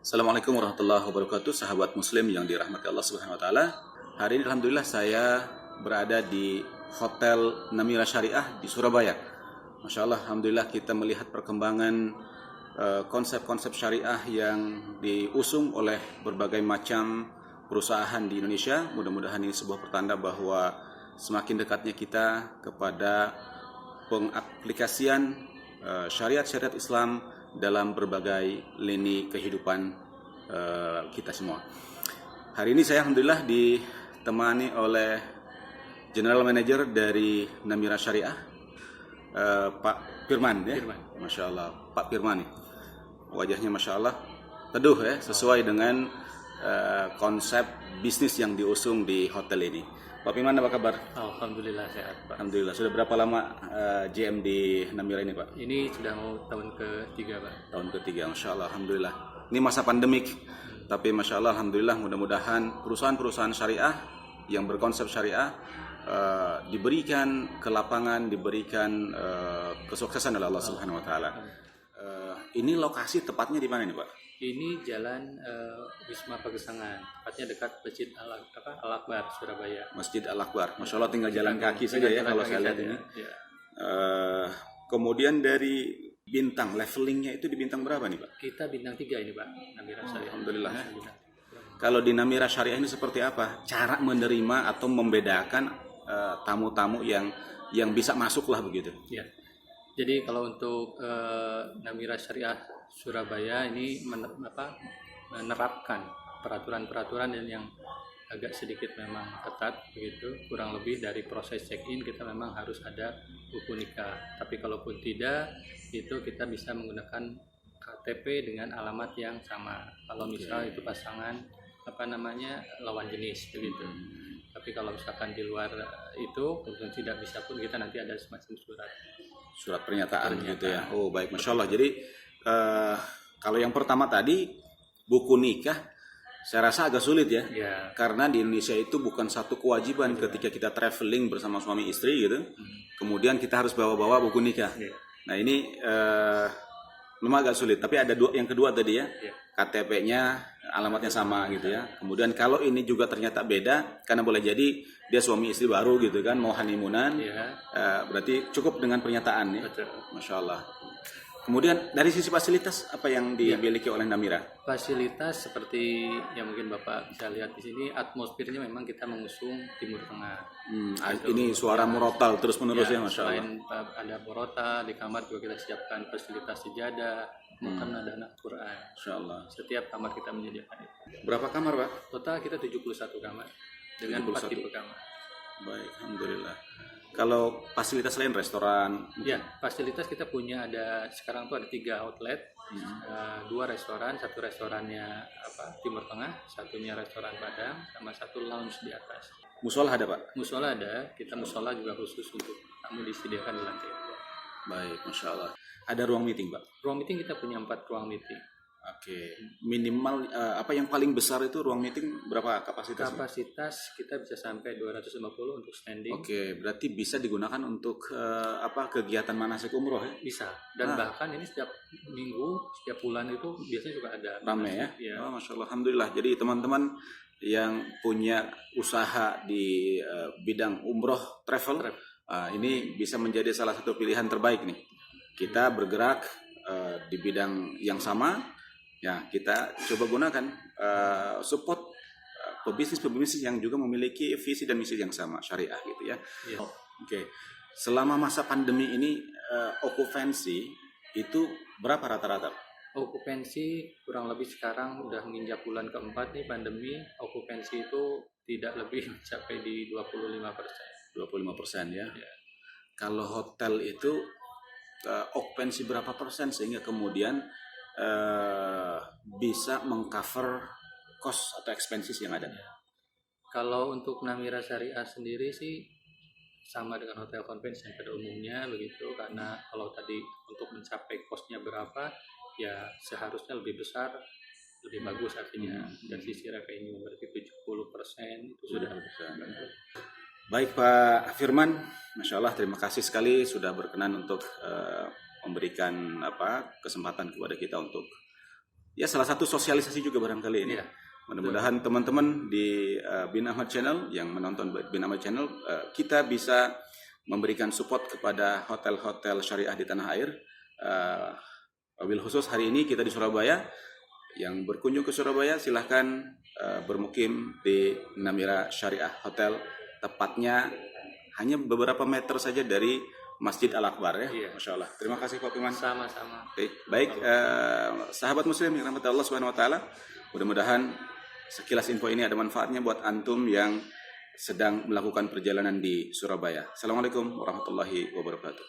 Assalamualaikum warahmatullahi wabarakatuh, sahabat muslim yang dirahmati Allah Subhanahu wa taala. Hari ini alhamdulillah saya berada di Hotel Namira Syariah di Surabaya. Masya Allah, alhamdulillah kita melihat perkembangan konsep-konsep syariah yang diusung oleh berbagai macam perusahaan di Indonesia. Mudah-mudahan ini sebuah pertanda bahwa semakin dekatnya kita kepada pengaplikasian syariat-syariat Islam dalam berbagai lini kehidupan kita semua. Hari ini saya alhamdulillah ditemani oleh General Manager dari Namira Syariah, Pak Firman ya. Masya Allah, Pak Firman nih. Wajahnya Masya Allah teduh ya, sesuai dengan konsep bisnis yang diusung di hotel ini. Pak Firman, apa kabar? Alhamdulillah sehat, Pak. Alhamdulillah. Sudah berapa lama GM di Namira ini, Pak? Ini sudah mau tahun ketiga, Pak. Tahun ketiga, Masya Allah, alhamdulillah. Ini masa pandemik, tapi Masya Allah, alhamdulillah, mudah-mudahan perusahaan-perusahaan syariah yang berkonsep syariah diberikan ke lapangan, diberikan kesuksesan oleh Allah Subhanahu Wa Taala. Ini lokasi tepatnya di mana nih, Pak? Ini Jalan Wisma Pagesangan, tepatnya dekat Masjid Al-Akbar, Surabaya. Masjid Al-Akbar, Masya Allah, tinggal jalan kaki saja ya kalau saya lihat ini. Ya. Kemudian dari bintang, levelingnya itu di bintang berapa nih, Pak? Kita bintang 3 ini, Pak, Namira Syariah. Alhamdulillah ya. Kalau di Namira Syariah ini seperti apa? Cara menerima atau membedakan tamu-tamu yang bisa masuk lah begitu? Ya. Jadi kalau untuk Namira Syariah Surabaya ini menerapkan peraturan-peraturan yang agak sedikit memang ketat begitu, kurang lebih dari proses check-in kita memang harus ada buku nikah. Tapi kalaupun tidak, itu kita bisa menggunakan KTP dengan alamat yang sama. Kalau misal itu pasangan lawan jenis begitu. Tapi kalau misalkan di luar itu kemudian tidak bisa pun, kita nanti ada semacam surat pernyataan gitu ya. Oh baik, Masya Allah. Jadi kalau yang pertama tadi buku nikah, saya rasa agak sulit ya. Karena di Indonesia itu bukan satu kewajiban ketika kita traveling bersama suami istri gitu. Kemudian kita harus bawa-bawa buku nikah. Nah ini memang agak sulit. Tapi ada yang kedua tadi ya, KTP-nya alamatnya sama gitu ya. Kemudian kalau ini juga ternyata beda, karena boleh jadi dia suami istri baru gitu kan, mau honeymoonan, berarti cukup dengan pernyataan ya. Masya Allah. Kemudian dari sisi fasilitas apa yang dimiliki oleh Namira? Fasilitas seperti yang mungkin Bapak bisa lihat di sini, atmosfernya memang kita mengusung Timur Tengah. Ini suara murotal terus menerus ya, Masya Allah. Selain ada murotal, di kamar juga kita siapkan fasilitas sejadah, bahkan ada anak Quran. Masya Allah. Setiap kamar kita menyediakan itu. Berapa kamar, Pak? Total kita 71 kamar dengan 4 tipe kamar. Baik, alhamdulillah. Kalau fasilitas lain, restoran? Ya, fasilitas kita punya sekarang tuh ada 3 outlet, 2 restoran, 1 restorannya Timur Tengah, satunya restoran Padang, sama 1 lounge di atas. Musola ada, Pak? Musola ada, kita musola juga khusus untuk tamu disediakan di lantai. Baik, Masya Allah. Ada ruang meeting, Pak? Ruang meeting kita punya 4 ruang meeting. Oke, minimal yang paling besar itu ruang meeting berapa kapasitas? Kapasitas kita bisa sampai 250 untuk standing. Oke, berarti bisa digunakan untuk kegiatan manasik umroh ya? Bisa. Dan bahkan ini setiap minggu, setiap bulan itu biasanya juga ada. Ramai ya? Oh, Masya Allah, alhamdulillah. Jadi teman-teman yang punya usaha di bidang umroh travel, ini bisa menjadi salah satu pilihan terbaik nih. Kita bergerak di bidang yang sama. Ya, kita coba gunakan support pebisnis yang juga memiliki visi dan misi yang sama, syariah gitu ya. Oke. Selama masa pandemi ini okupansi itu berapa rata-rata? Okupansi kurang lebih sekarang udah menginjak bulan keempat nih pandemi, okupansi itu tidak lebih mencapai di 25%. 25% ya. Kalau hotel itu okupansi berapa persen sehingga kemudian bisa mengcover cost atau expenses yang ada? Kalau untuk Namira Syariah sendiri sih sama dengan hotel konvensi pada umumnya begitu, karena kalau tadi untuk mencapai cost-nya berapa ya seharusnya lebih besar, lebih bagus artinya dari sisi revenue, berarti 70% itu sudah besar. Baik Pak Firman, Masya Allah, terima kasih sekali sudah berkenan untuk memberikan kesempatan kepada kita untuk ya salah satu sosialisasi juga barangkali ini. Mudah-mudahan teman-teman di Bin Ahmad Channel yang menonton Bin Ahmad Channel, kita bisa memberikan support kepada hotel-hotel syariah di tanah air. Wabil khusus hari ini kita di Surabaya. Yang berkunjung ke Surabaya silahkan bermukim di Namira Syariah Hotel, tepatnya hanya beberapa meter saja dari Masjid Al-Akbar ya. Iya. Masya Allah. Terima kasih Pak Piman. Sama-sama. Baik, sahabat muslim yang rahmat Allah Subhanahu wa taala. Mudah-mudahan sekilas info ini ada manfaatnya buat antum yang sedang melakukan perjalanan di Surabaya. Assalamualaikum warahmatullahi wabarakatuh.